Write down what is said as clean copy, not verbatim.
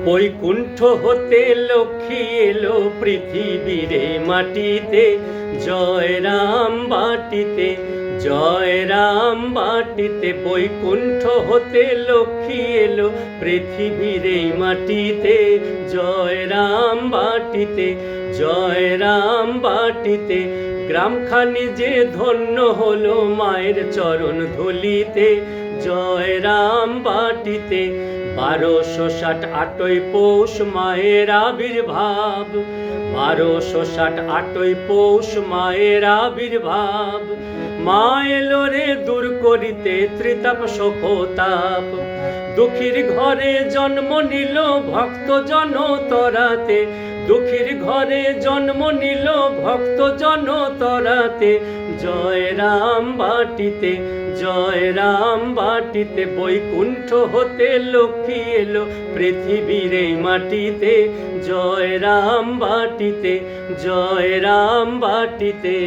বৈকুণ্ঠ হতে লক্ষ্মী এলো পৃথিবীর মাটিতে, জয় রাম বাটিতে, জয় রাম বাটিতে। বৈকুণ্ঠ হতে লক্ষ্মী এলো পৃথিবীর মাটিতে, জয় রাম বাটিতে, জয় রাম বাটিতে। গ্রামখানি যে ধন্য হলো মায়ের চরণ ধুলিতে, জয় রাম বাটিতে। 1260 পৌষ মায়ের আবির্ভাব, 1260 পৌষ মায়ের আবির্ভাব। মা এলো রে দূর করিতে ত্রিতাপ শোকতাপ, দুঃখীর ঘরে জন্ম নিল ভক্ত জন তরাতে, দুঃখীর ঘরে জন্ম নিল ভক্ত জন তরাতে। জয় রাম বাটিতে, জয় রাম বাটিতে। বৈকুণ্ঠ হতে লক্ষ্মী এলো পৃথিবীর মাটিতে, জয় রাম বাটিতে, জয় রাম বাটিতে।